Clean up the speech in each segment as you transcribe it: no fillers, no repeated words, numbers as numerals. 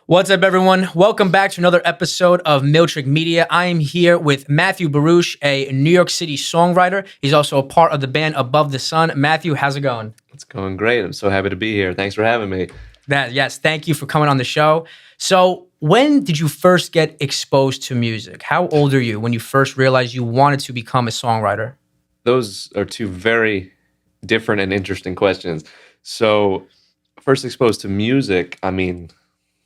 What's up, everyone? Welcome back to another episode of Miltrick Media. I am here with Matthew Barouch, a New York City songwriter. He's also a part of the band Above the Sun. Matthew, how's it going? It's going great. I'm so happy to be here. Thanks for having me. Yes, thank you for coming on the show. So, when did you first get exposed to music? How old are you when you first realized you wanted to become a songwriter? Those are two very different and interesting questions. So, first exposed to music,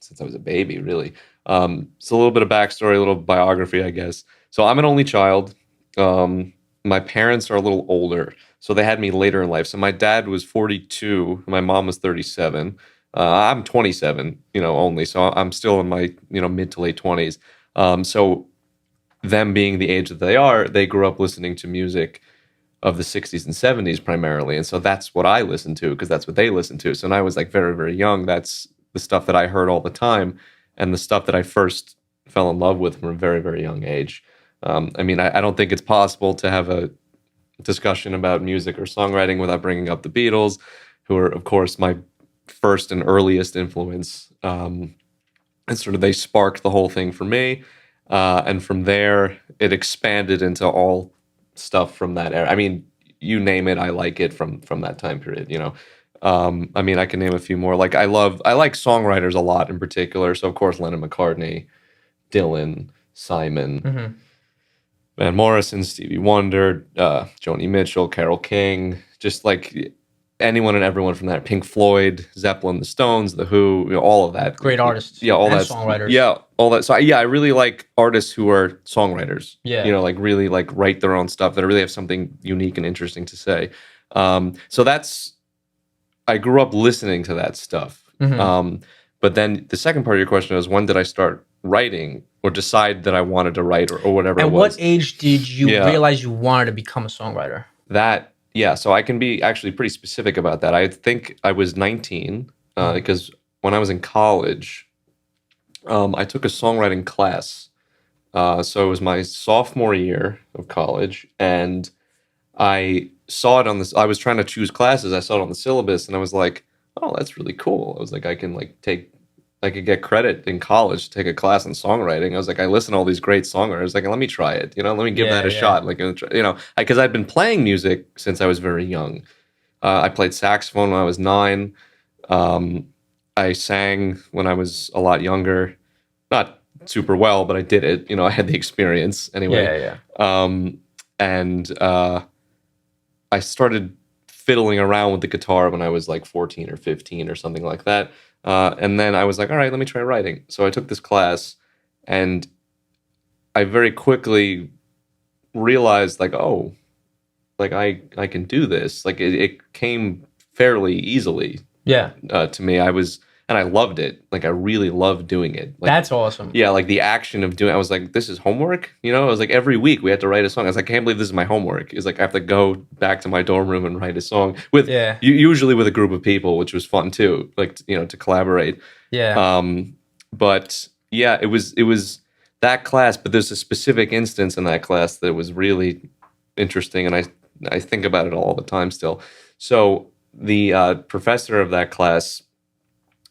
since I was a baby, really. It's a little bit of backstory, a little biography, I guess. So I'm an only child. My parents are a little older, so they had me later in life. So my dad was 42, my mom was 37. I'm 27, only. So I'm still in my, mid to late 20s. So them being the age that they are, they grew up listening to music of the 60s and 70s primarily. And so that's what I listened to because that's what they listened to. So when I was like very, very young, that's the stuff that I heard all the time and the stuff that I first fell in love with from a very, very young age. I don't think it's possible to have a discussion about music or songwriting without bringing up the Beatles, who are, of course, my first and earliest influence. And sort of they sparked the whole thing for me. And from there, it expanded into all stuff from that era. I mean, you name it, I like it from that time period, I can name a few more. Like I like songwriters a lot in particular. So of course Lennon, McCartney, Dylan, Simon, Van Morrison, Stevie Wonder, Joni Mitchell, Carole King, just like anyone and everyone from that. Pink Floyd, Zeppelin, the Stones, the Who, all of that. Great artists. Yeah, all and that. Songwriters. Yeah, all that. So I really like artists who are songwriters. Yeah. Really like write their own stuff that really have something unique and interesting to say. So that's. I grew up listening to that stuff. But then the second part of your question is, when did I start writing or decide that I wanted to write or whatever it was? At what age did you realize you wanted to become a songwriter? So I can be actually pretty specific about that. I think I was 19 because when I was in college, I took a songwriting class. So it was my sophomore year of college, and I saw it on this. I was trying to choose classes. I saw it on the syllabus, and I was like, "Oh, that's really cool." I was like, I could get credit in college to take a class in songwriting. I was like, I listen to all these great songwriters. Like, let me try it. Let me give that a shot. Like, because I'd been playing music since I was very young. I played saxophone when I was 9. I sang when I was a lot younger, not super well, but I did it. I had the experience anyway. I started fiddling around with the guitar when I was like 14 or 15 or something like that. And then I was like, all right, let me try writing. So I took this class, and I very quickly realized like, oh, like I can do this. Like it came fairly easily to me. And I loved it. Like I really loved doing it. Like, that's awesome. Yeah, like the action of doing it. I was like, this is homework? It was like every week we had to write a song. I was like, I can't believe this is my homework. It's like I have to go back to my dorm room and write a song with usually with a group of people, which was fun too. Like to collaborate. Yeah. But yeah, it was that class, but there's a specific instance in that class that was really interesting, and I think about it all the time still. So the professor of that class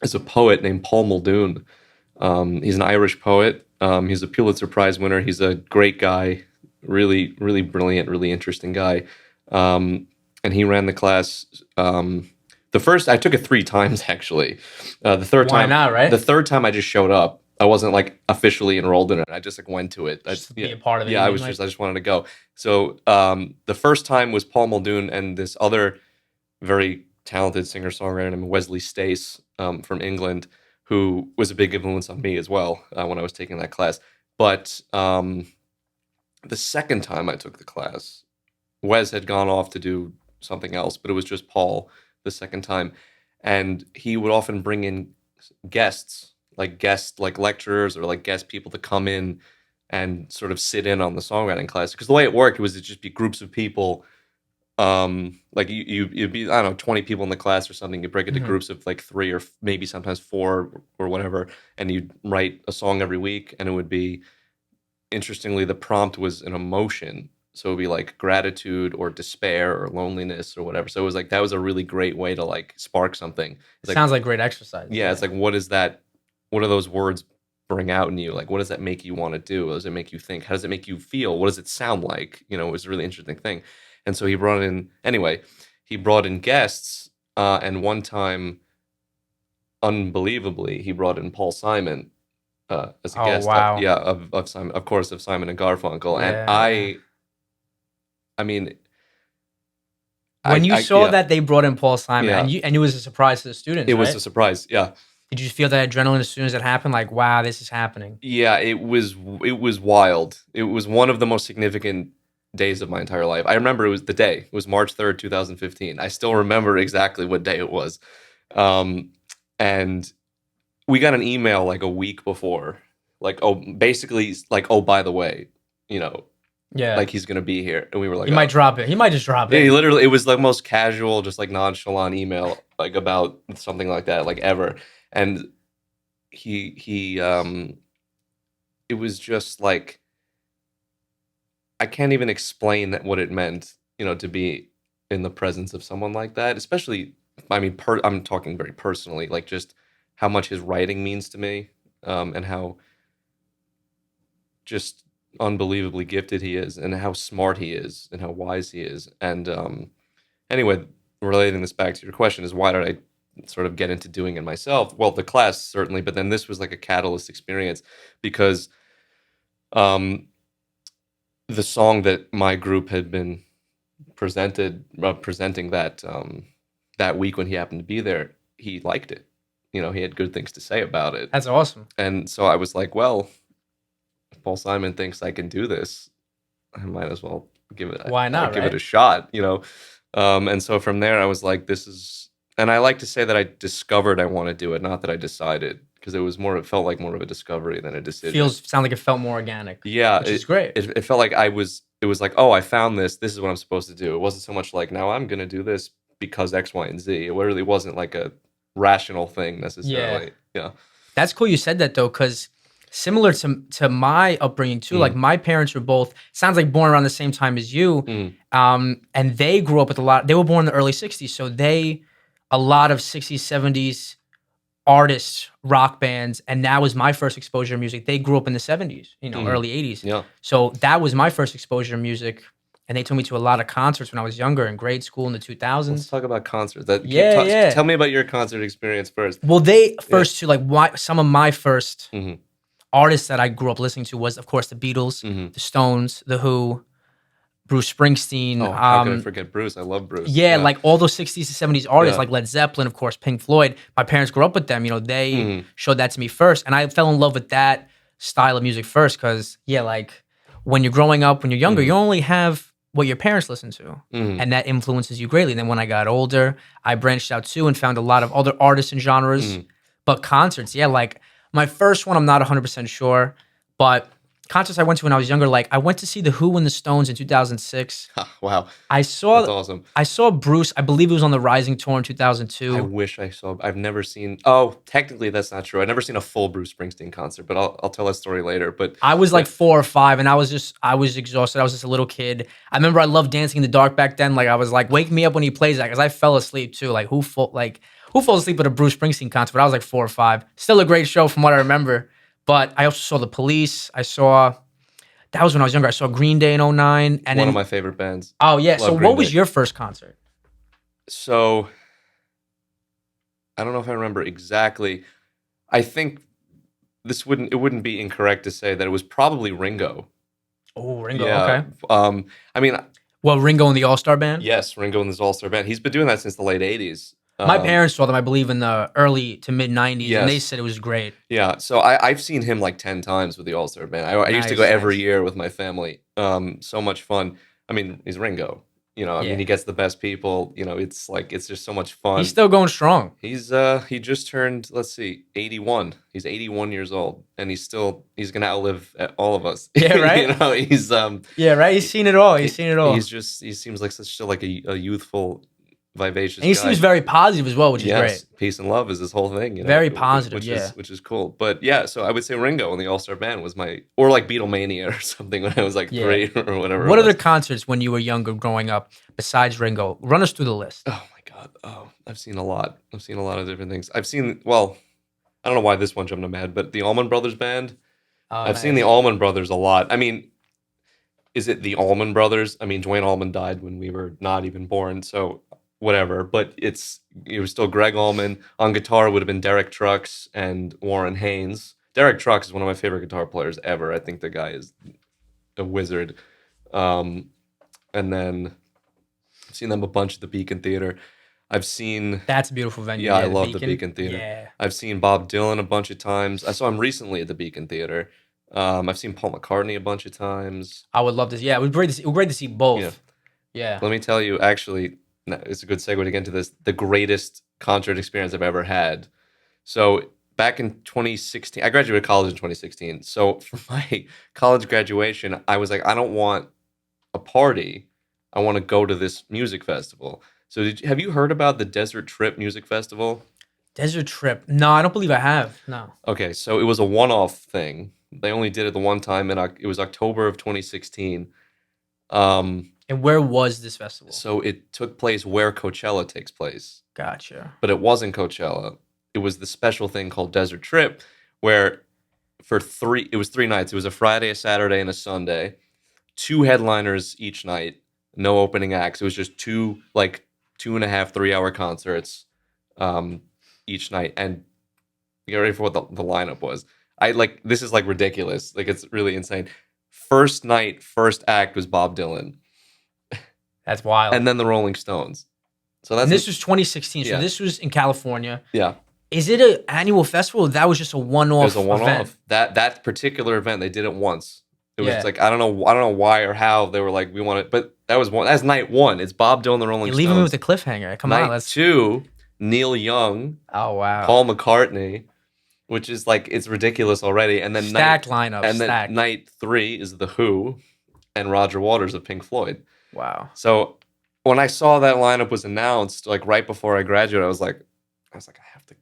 is a poet named Paul Muldoon. He's an Irish poet. He's a Pulitzer Prize winner. He's a great guy, really, really brilliant, really interesting guy. And he ran the class. I took it 3 times actually. The third time, why not, right? The third time I just showed up. I wasn't like officially enrolled in it. I just like went to it. Just to be a part of it. Yeah, I just wanted to go. So the first time was Paul Muldoon and this other very talented singer-songwriter named Wesley Stace from England, who was a big influence on me as well when I was taking that class. But the second time I took the class, Wes had gone off to do something else, but it was just Paul the second time. And he would often bring in guest lecturers or like guest people to come in and sort of sit in on the songwriting class. Because the way it worked was it'd just be groups of people. Like you'd be, I don't know, 20 people in the class or something. You break it into groups of like 3 or maybe sometimes 4 or whatever, and you'd write a song every week, and it would be, interestingly, the prompt was an emotion. So it would be like gratitude or despair or loneliness or whatever. So it was like, that was a really great way to like spark something. Sounds like great exercise. Yeah, it's like, what is that what do those words bring out in you? Like, what does that make you want to do? What does it make you think? How does it make you feel? What does it sound like? You know, it was a really interesting thing. And so he brought in guests, and one time, unbelievably, he brought in Paul Simon as a Oh, guest. wow. Of Simon, of course, of Simon and Garfunkel. And Yeah. I mean, When you saw that they brought in Paul Simon, Yeah. and it was a surprise to the students, it was right? a surprise. Yeah. Did you feel that adrenaline as soon as it happened? Like, wow, this is happening. Yeah, it was wild. It was one of the most significant days of my entire life. I remember it was the day. It was March 3rd, 2015. I still remember exactly what day it was. And we got an email like a week before, like, basically like, oh, by the way, you know, Yeah. like he's gonna be here. And we were like, He might drop it. He might just drop yeah, it. he literally, it was the most casual, just like nonchalant email, like about something like that, like ever. And he it was just like, I can't even explain what it meant, you know, to be in the presence of someone like that. Especially, I mean, I'm talking very personally, like just how much his writing means to me, and how just unbelievably gifted he is, and how smart he is, and how wise he is. And anyway, relating this back to your question is, why did I sort of get into doing it myself? Well, the class certainly, but then this was like a catalyst experience, because the song that my group had been presenting that week when he happened to be there, he liked it. You know, he had good things to say about it. That's awesome. And so I was like, well, if Paul Simon thinks I can do this, I might as well give it. Why not, give right? it a shot? You know. And so from there, I was like, this is. And I like to say that I discovered I want to do it, not that I decided, because it felt like more of a discovery than a decision. Sound like it felt more organic. Yeah, which is great. It felt like it was like, oh, I found this. This is what I'm supposed to do. It wasn't so much like, now I'm going to do this because X, Y, and Z. It really wasn't like a rational thing necessarily. Yeah. That's cool you said that though, because similar to my upbringing too, like my parents were both, sounds like born around the same time as you, and they grew up with they were born in the early 60s, so a lot of 60s, 70s artists, rock bands, and that was my first exposure to music. They grew up in the 70s, early 80s. Yeah. So that was my first exposure to music, and they took me to a lot of concerts when I was younger, in grade school in the 2000s. Let's talk about concerts. Tell me about your concert experience first. Well, some of my first artists that I grew up listening to was, of course, the Beatles, the Stones, the Who, Bruce Springsteen. Oh, how can I forget Bruce? I love Bruce. Yeah, like all those 60s to 70s artists, like Led Zeppelin, of course, Pink Floyd. My parents grew up with them. They showed that to me first. And I fell in love with that style of music first because, like when you're growing up, when you're younger, you only have what your parents listen to. And that influences you greatly. And then when I got older, I branched out too and found a lot of other artists and genres. But concerts, like my first one, I'm not 100% sure, but concerts I went to when I was younger, like I went to see the Who and the Stones in 2006. Wow. That's awesome. I saw Bruce, I believe it was on the Rising Tour in 2002. I wish I saw. I've never seen. Oh, technically that's not true. I've never seen a full Bruce Springsteen concert, but I'll tell that story later. But I was like 4 or 5, and I was exhausted. I was just a little kid. I remember I loved Dancing in the Dark back then. Like I was like, wake me up when he plays that, because I fell asleep too. Like who falls asleep at a Bruce Springsteen concert? But I was like 4 or 5. Still a great show from what I remember. But I also saw the Police. That was when I was younger. I saw Green Day in 2009. And one of my favorite bands. Oh, yeah. So what was Day. your first concert? So I don't know if I remember exactly. I think it wouldn't be incorrect to say that it was probably Ringo. Oh, Ringo. Okay. I mean, well, Ringo and the All-Star Band? Yes, Ringo and his All-Star Band. He's been doing that since the late 80s. My parents saw them, I believe, in the early to mid 90s, yes. and they said it was great. Yeah, so I've seen him like 10 times with the All-Star Band. I used to go every year with my family. So much fun. I mean, he's Ringo. I mean, he gets the best people. It's just so much fun. He's still going strong. He just turned, let's see, 81. He's 81 years old, and he's gonna outlive all of us. Yeah, right. He's yeah, right. He's seen it all. He seems like such a youthful, vivacious and he guy. seems very positive as well, which is great. Peace and love is his whole thing. Very positive, which is cool. But yeah, so I would say Ringo and the All-Star Band was or like Beatlemania or something when I was like 3 or whatever. What other concerts when you were younger growing up besides Ringo? Run us through the list. Oh my God. Oh, I've seen a lot. I've seen a lot of different things. I don't know why this one jumped in my head, but the Allman Brothers Band. Oh, I've seen the nice. Allman Brothers a lot. I mean, is it the Allman Brothers? I mean, Dwayne Allman died when we were not even born, so whatever. But it was still Greg Allman. On guitar would have been Derek Trucks and Warren Haynes. Derek Trucks is one of my favorite guitar players ever. I think the guy is a wizard. Um, and then I've seen them a bunch at the Beacon Theater. I've seen That's a beautiful venue. Yeah, I the love the Beacon Theater. Yeah. I've seen Bob Dylan a bunch of times. I saw him recently at the Beacon Theater. I've seen Paul McCartney a bunch of times. I would love to. Yeah, it was great to see. It was great to see both. Yeah. Yeah. Let me tell you, actually, it's a good segue to get into this. The greatest concert experience I've ever had. So back in 2016, I graduated college in 2016. So for my college graduation, I was like, I don't want a party. I want to go to this music festival. So have you heard about the Desert Trip Music Festival? Desert Trip. No, I don't believe I have. No. Okay, so it was a one-off thing. They only did it the one time, and it was October of 2016. And where was this festival? So it took place where Coachella takes place. Gotcha. But it wasn't Coachella. It was the special thing called Desert Trip, where it was 3 nights. It was a Friday, a Saturday, and a Sunday. 2 headliners each night. No opening acts. It was just 2.5, 3 hour concerts each night. And you get ready for what the lineup was. This is ridiculous. It's really insane. First night, first act was Bob Dylan. That's wild. And then the Rolling Stones. And this was 2016. So Yeah. this was in California. Yeah. Is it an annual festival? Or that was just a one-off. It was a one-off. Event? That particular event, they did it once. It was Yeah. I don't know why or how they were like, we want it, but that's night one. It's Bob Dylan, the Rolling You're Stones. leaving me with a cliffhanger. Come on, Night let's. 2, Neil Young, Oh wow. Paul McCartney, which is it's ridiculous already. And then Stacked lineup. and then Stacked. night 3 is The Who and Roger Waters of Pink Floyd. Wow. So when I saw that lineup was announced, right before I graduated, I was like, I have to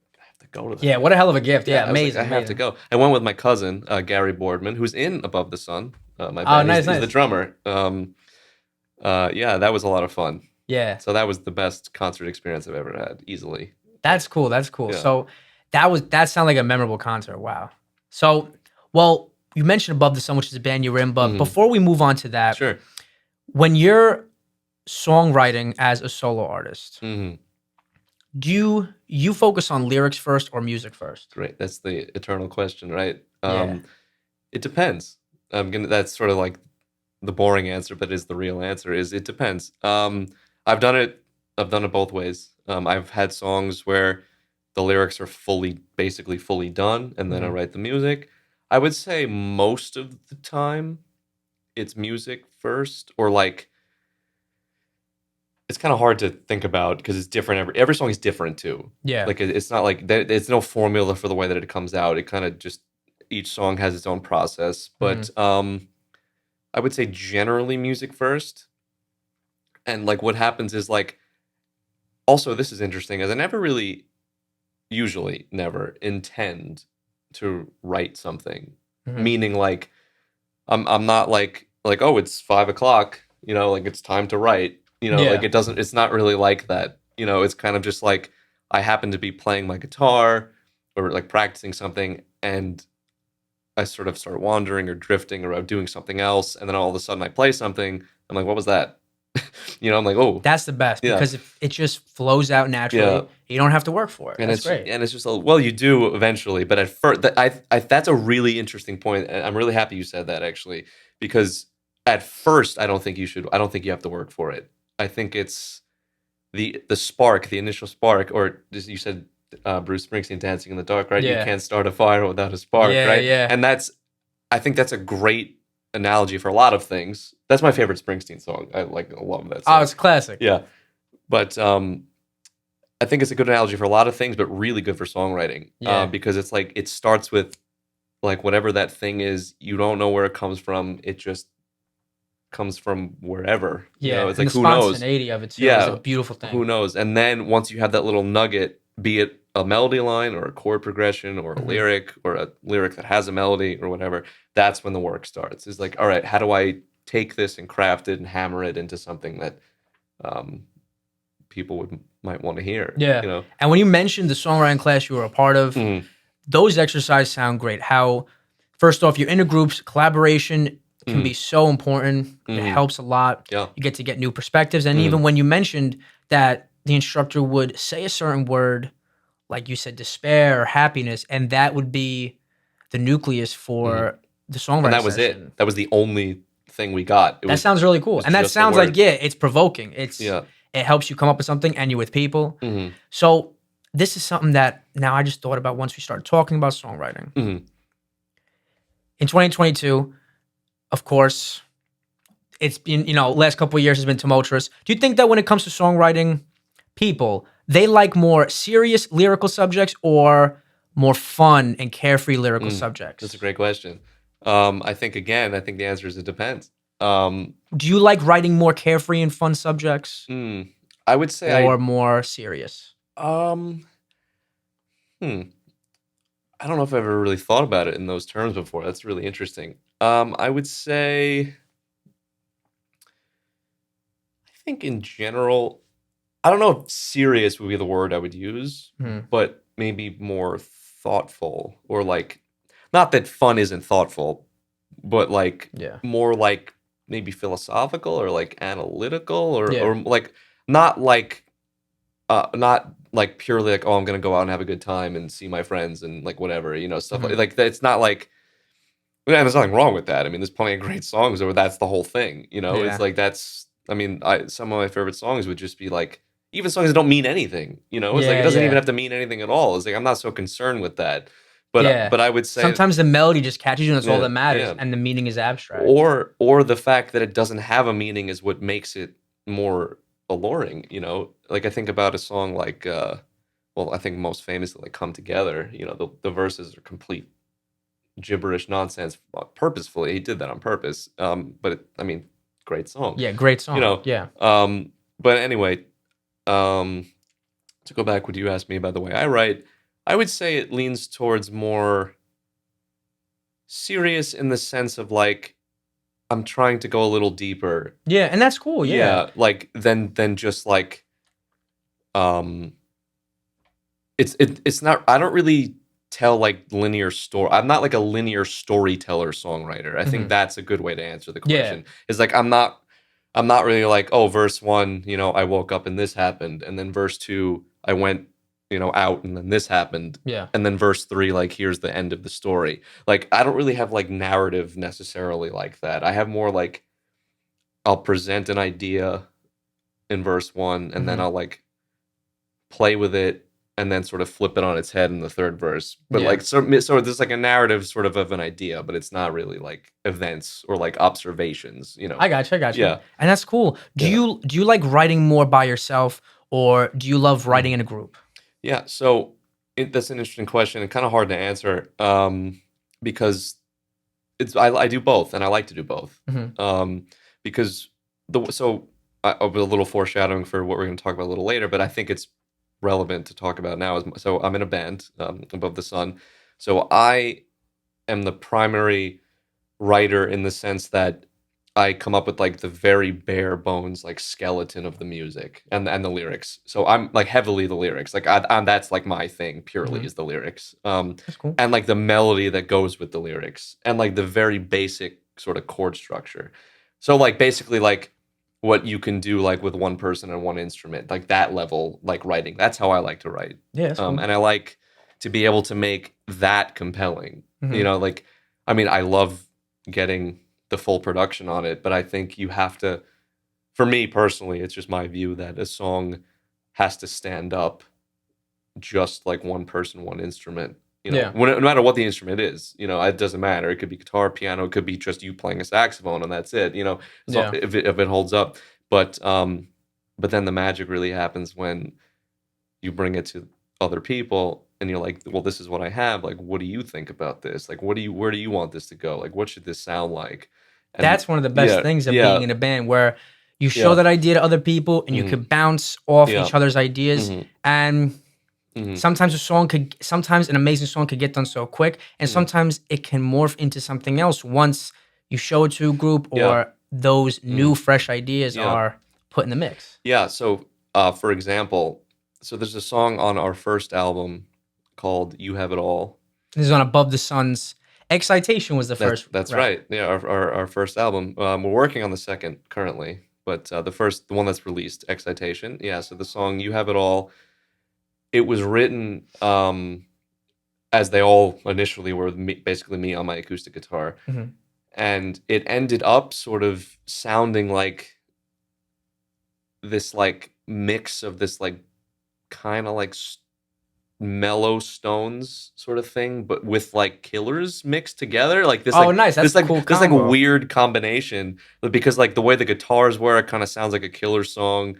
go to that. Yeah, what a hell of a gift. Yeah, I was like, amazing. I have to go. I went with my cousin, Gary Boardman, who's in Above the Sun. My band. Nice, He's the nice. drummer. Yeah, that was a lot of fun. Yeah, So that was the best concert experience I've ever had, easily. that's cool. That's cool. Yeah. So that sounded like a memorable concert. Wow. So, well, you mentioned Above the Sun, which is a band you were in, but Mhm. before we move on to that, Sure. when you're songwriting as a solo artist, hmm do you focus on lyrics first or music first? Great. That's the eternal question, right? Yeah. It depends. That's sort of like the boring answer, but is the real answer is it depends. I've done it both ways. I've had songs where the lyrics are basically fully done, and then I Mhm. write the music. I would say most of the time it's music first, or it's kind of hard to think about because it's different. Every song is different too. Yeah. It's not like that. It's no formula for the way that it comes out. It kind of just each song has its own process. But I would say generally music first. And what happens is also this is interesting, as I usually never intend to write something. Mhm. Meaning I'm not oh, it's 5 o'clock, it's time to write. Yeah. It's not really like that. It's kind of just I happen to be playing my guitar or practicing something, and I sort of start wandering or drifting or doing something else, and then all of a sudden I play something. I'm like, what was that? I'm like, oh, That's the best Yeah. because it just flows out naturally. Yeah. You don't have to work for it. and That's it's great. and it's just well, you do eventually, but at first, that's a really interesting point. And I'm really happy you said that, actually, because at first I don't think you have to work for it. I think it's the spark, the initial spark, or as you said, Bruce Springsteen, "Dancing in the Dark," right? Yeah. You can't start a fire without a spark, Yeah, right? yeah. And I think that's a great analogy for a lot of things. That's my favorite Springsteen song. I love that song. Oh, it's classic. Yeah, but I think it's a good analogy for a lot of things, but really good for songwriting. Yeah. Because it's it starts with whatever that thing is. You don't know where it comes from. It just comes from wherever. Yeah. It's and the who knows? spontaneity of it too Yeah. is a beautiful thing. Who knows? And then once you have that little nugget, be it a melody line or a chord progression or a Mhm. lyric or a lyric that has a melody or whatever, that's when the work starts. It's all right, how do I take this and craft it and hammer it into something that people might want to hear? Yeah. And when you mentioned the songwriting class you were a part of, Mhm. those exercises sound great. How, first off, you're in a groups, collaboration can be so important. It helps a lot. Yeah. You get to get new perspectives. And even when you mentioned that the instructor would say a certain word, like you said, despair or happiness, and that would be the nucleus for the songwriting And that was session. it. That was the only thing we got. That sounds really cool. And that just a sounds like, word. it's provoking. It Yeah. helps you come up with something and you're with people. So this is something that now I just thought about once we started talking about songwriting. In 2022, of course, it's been, last couple of years has been tumultuous. Do you think that when it comes to songwriting, people, they like more serious lyrical subjects or more fun and carefree lyrical subjects? That's a great question. I think the answer is it depends. Do you like writing more carefree and fun subjects? I would say or more serious? I don't know if I've ever really thought about it in those terms before. That's really interesting. I would say, I think in general, I don't know if serious would be the word I would use, but maybe more thoughtful, or like, not that fun isn't thoughtful, but like more like maybe philosophical or like analytical or like not like purely like, oh, I'm gonna go out and have a good time and see my friends and like whatever, stuff like that. It's not like, yeah, there's nothing wrong with that. I mean, there's plenty of great songs where that's the whole thing, It's like some of my favorite songs would just be like, even songs that don't mean anything, It's like it doesn't even have to mean anything at all. It's like I'm not so concerned with that. But I would say sometimes the melody just catches you and that's all that matters, and the meaning is abstract. Or the fact that it doesn't have a meaning is what makes it more alluring, Like I think about a song like I think most famously like Come Together, the verses are complete gibberish nonsense purposefully. He did that on purpose. But great song. Yeah, great song. But anyway, to go back what you asked me about the way I write, I would say it leans towards more serious in the sense of like I'm trying to go a little deeper. Yeah, and that's cool. Yeah, like than just like it's not. I don't really tell like linear story. I'm not like a linear storyteller songwriter. I think that's a good way to answer the question. It's like I'm not really like, oh, verse 1, I woke up and this happened, and then verse 2, I went out and then this happened. Yeah. And then verse 3, like, here's the end of the story. Like, I don't really have like narrative necessarily like that. I have more like, I'll present an idea in verse 1 and then I'll like play with it and then sort of flip it on its head in the third verse. But like, so there's like a narrative sort of an idea, but it's not really like events or like observations, I got you. Yeah. And that's cool. Do you like writing more by yourself, or do you love writing in a group? Yeah, so that's an interesting question and kind of hard to answer because I do both and I like to do both because a little foreshadowing for what we're going to talk about a little later, but I think it's relevant to talk about now. So I'm in a band, Above the Sun. So I am the primary writer in the sense that I come up with like the very bare bones like skeleton of the music and the lyrics. So I'm like heavily the lyrics. Like I'm that's like my thing purely is the lyrics. That's cool. And like the melody that goes with the lyrics and like the very basic sort of chord structure. So like basically like what you can do like with one person and one instrument, like that level like writing. That's how I like to write. Yeah, that's cool. And I like to be able to make that compelling. Like I love getting the full production on it, but I think you have to, for me personally, it's just my view that a song has to stand up just like one person, one instrument. No matter what the instrument is, it doesn't matter. It could be guitar, piano, it could be just you playing a saxophone and that's it. So if it holds up, but then the magic really happens when you bring it to other people and you're like, well, this is what I have. Like, what do you think about this? Like, where do you want this to go? Like, what should this sound like? And that's one of the best things of being in a band, where you show that idea to other people and you could bounce off each other's ideas. And sometimes an amazing song could get done so quick, and sometimes it can morph into something else once you show it to a group or those new fresh ideas are put in the mix. Yeah. So, for example, there's a song on our first album called "You Have It All," This is on Above the Sun's. Excitation was the first. That's right. Yeah, our first album. We're working on the second currently, but the one that's released, Excitation. Yeah, so the song "You Have It All," it was written as they all initially were, basically me on my acoustic guitar, and it ended up sort of sounding like this like mix of this like kind of like mellow Stones sort of thing, but with like Killers mixed together, like this. Oh, like, nice! That's this like cool. this like a weird combination, because like the way the guitars were, it kind of sounds like a Killers song,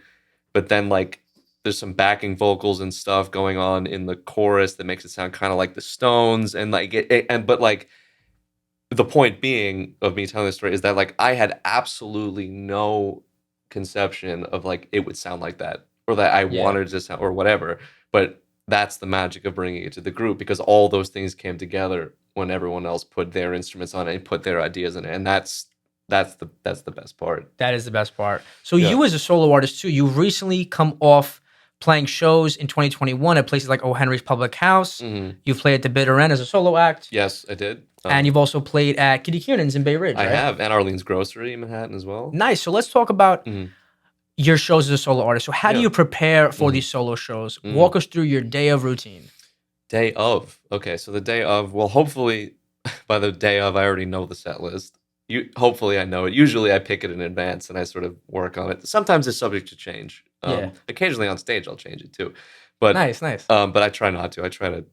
but then like there's some backing vocals and stuff going on in the chorus that makes it sound kind of like the Stones, and like but like the point being of me telling this story is that like I had absolutely no conception of like it would sound like that, or that I wanted to sound or whatever, but that's the magic of bringing it to the group, because all those things came together when everyone else put their instruments on it and put their ideas in it, and that's the best part. That is the best part. So you as a solo artist too, you've recently come off playing shows in 2021 at places like O. Henry's Public House. You've played at the Bitter End as a solo act. Yes, I did. And you've also played at Kitty Kiernan's in Bay Ridge, right? I have, and Arlene's Grocery in Manhattan as well. Nice. So let's talk about your shows as a solo artist. So how do you prepare for these solo shows? Walk us through your day of routine. Day of. Okay, so the day of, well, hopefully by the day of I already know the set list. Hopefully I know it. Usually I pick it in advance and I sort of work on it. Sometimes it's subject to change. Occasionally on stage I'll change it too. But nice. But I try not to. I try to,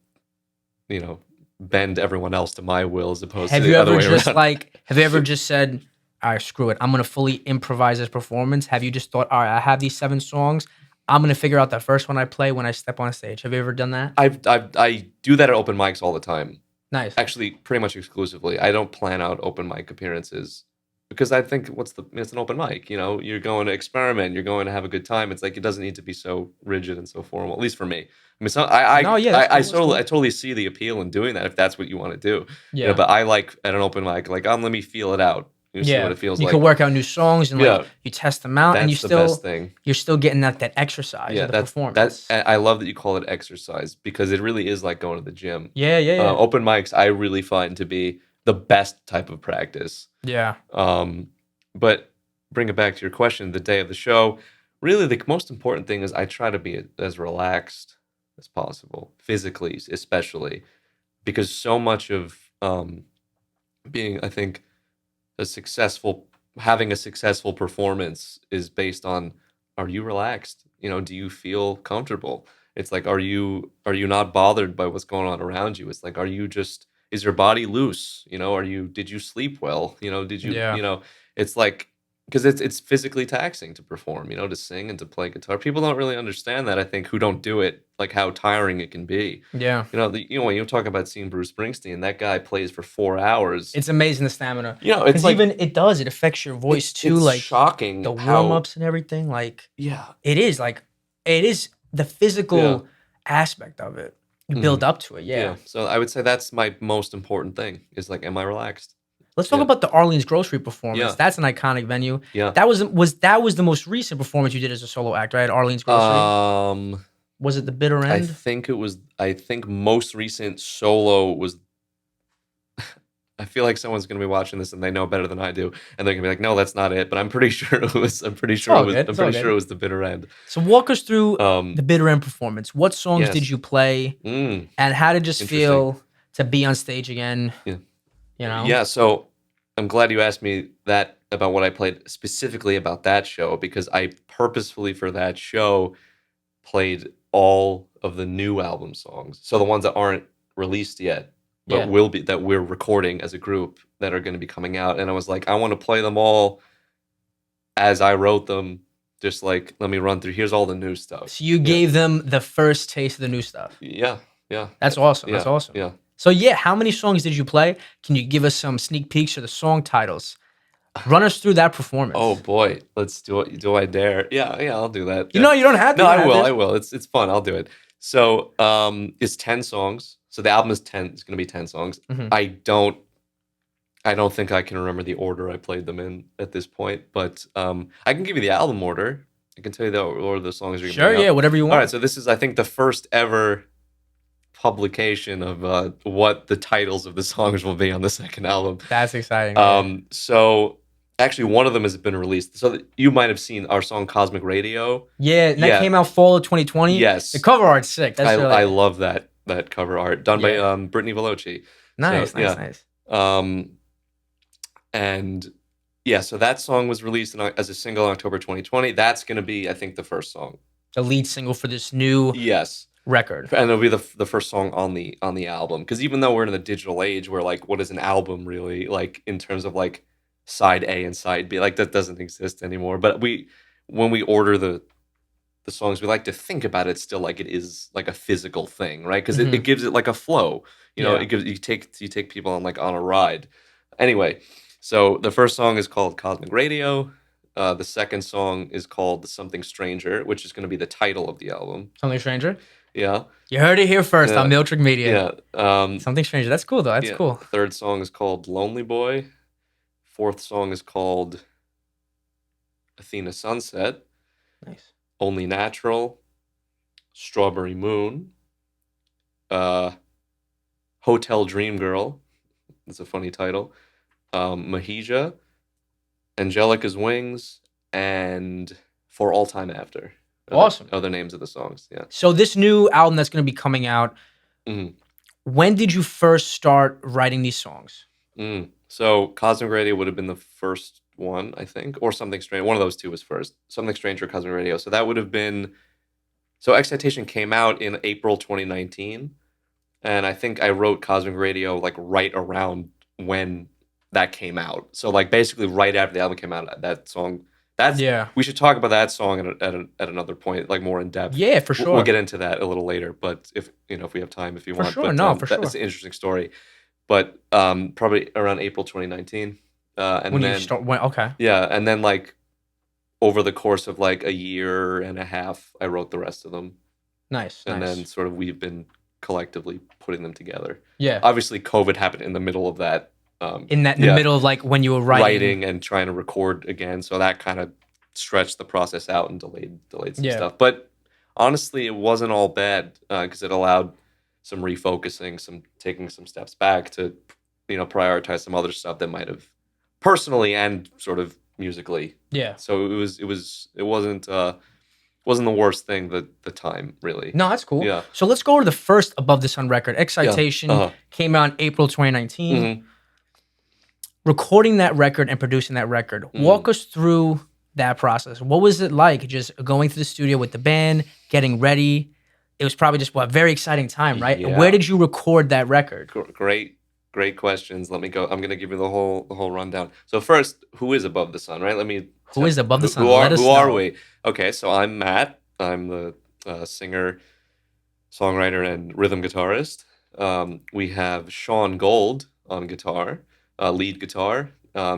bend everyone else to my will as opposed to the the other way around. Have you ever just said, all right, screw it, I'm going to fully improvise this performance? Have you just thought, all right, I have these 7 songs, I'm going to figure out the first one I play when I step on stage? Have you ever done that? I do that at open mics all the time. Nice. Actually, pretty much exclusively. I don't plan out open mic appearances because I think it's an open mic, you're going to experiment, you're going to have a good time. It's like, it doesn't need to be so rigid and so formal, at least for me. I mean, I totally see the appeal in doing that if that's what you want to do. Yeah. But I like at an open mic, like, let me feel it out. See what it feels like. You can work out new songs and you test them out, and the best thing. You're still getting that exercise of the performance. I love that you call it exercise, because it really is like going to the gym. Yeah. Open mics I really find to be the best type of practice. Yeah. But bring it back to your question, the day of the show, really the most important thing is I try to be as relaxed as possible, physically especially, because so much of being, I think, having a successful performance is based on, are you relaxed? Do you feel comfortable? It's like, are you not bothered by what's going on around you? It's like, is your body loose? Did you sleep well? It's like, because it's physically taxing to perform, to sing and to play guitar. People don't really understand that, I think, who don't do it, like how tiring it can be. Yeah. When you talk about seeing Bruce Springsteen, that guy plays for 4 hours. It's amazing, the stamina. It's like, it affects your voice too. It's like shocking. The warm-ups and everything. Like, it is the physical aspect of it. You build up to it. Yeah. So I would say that's my most important thing, is like, am I relaxed? Let's talk about the Arlene's Grocery performance. Yeah. That's an iconic venue. Yeah. That was the most recent performance you did as a solo act, right? At Arlene's Grocery. Was it the Bitter End? I think most recent solo was. I feel like someone's going to be watching this and they know better than I do, and they're going to be like, "No, that's not it." But I'm pretty sure it was. It was the Bitter End. So walk us through the Bitter End performance. What songs did you play, and how did it just feel to be on stage again? Yeah. Yeah, so I'm glad you asked me that about what I played specifically about that show, because I purposefully for that show played all of the new album songs. So the ones that aren't released yet, but will be, that we're recording as a group, that are going to be coming out. And I was like, I want to play them all as I wrote them. Just like, let me run through. Here's all the new stuff. So you gave them the first taste of the new stuff. Yeah. That's awesome. That's awesome. Yeah. So how many songs did you play? Can you give us some sneak peeks or the song titles? Run us through that performance. Oh boy, let's do it. Do I dare? Yeah, I'll do that. You don't have to. No, I will. It's fun. I'll do it. So, it's 10 songs. So the album is 10. It's going to be 10 songs. Mm-hmm. I don't think I can remember the order I played them in at this point, but I can give you the album order. I can tell you the order of the songs. Sure, whatever you want. All right, so this is, I think, the first ever publication of what the titles of the songs will be on the second album. That's exciting. So actually, one of them has been released. So you might have seen our song "Cosmic Radio." Yeah, and that Yeah. came out fall of 2020. Yes. The cover art's sick. That's really I love that cover art done by Yeah. Brittany Veloci. nice, So, nice. And yeah, so that song was released as a single in October 2020. That's going to be, I think, the first song. The lead single for this new Yes. record. And it'll be the first song on the album. Because even though we're in the digital age where like what is an album really, like in terms of like side A and side B, like that doesn't exist anymore. But when we order the songs, we like to think about it still like it is like a physical thing, right? Because it gives it like a flow. You know, Yeah. it gives you take people on a ride. Anyway, so the first song is called Cosmic Radio. The second song is called Something Stranger, which is going to be the title of the album. Something Stranger? Yeah. You heard it here first on Miltrick Media. Yeah. Something Stranger. That's cool, though. That's cool. Third song is called Lonely Boy. Fourth song is called Athena Sunset. Nice. Only Natural. Strawberry Moon. Hotel Dream Girl. That's a funny title. Mahija. Angelica's Wings. And For All Time After. Awesome. Other names of the songs, yeah. So this new album that's going to be coming out, when did you first start writing these songs? So Cosmic Radio would have been the first one, I think, or Something Strange. One of those two was first. Something Strange or Cosmic Radio. So that would have been... So Excitation came out in April 2019, and I think I wrote Cosmic Radio like right around when that came out. So like basically right after the album came out, that song... We should talk about that song at another point, like more in depth. Yeah, for sure. We'll get into that a little later, but if we have time, if you want. Sure, but, for sure. It's an interesting story. But probably around April 2019, Yeah, and then like over the course of like a year and a half, I wrote the rest of them. Nice. And then sort of we've been collectively putting them together. Yeah. Obviously, COVID happened in the middle of that. In the middle of like when you were writing and trying to record again, so that kind of stretched the process out and delayed some stuff. But honestly, it wasn't all bad because it allowed some refocusing, some taking some steps back to prioritize some other stuff that might have personally and sort of musically. Yeah. So it wasn't the worst thing the time really. No, that's cool. Yeah. So let's go to the first Above the Sun record. Excitation came out in April 2019. Recording that record and producing that record, walk us through that process. What was it like just going to the studio with the band, getting ready? It was probably just a very exciting time, right? Yeah. Where did you record that record? Great questions. Let me go. I'm going to give you the whole rundown. So first, who is Above the Sun, right? Who is Above the Sun? Who are we? Okay, so I'm Matt. I'm the singer, songwriter, and rhythm guitarist. We have Sean Gold on guitar. Lead guitar.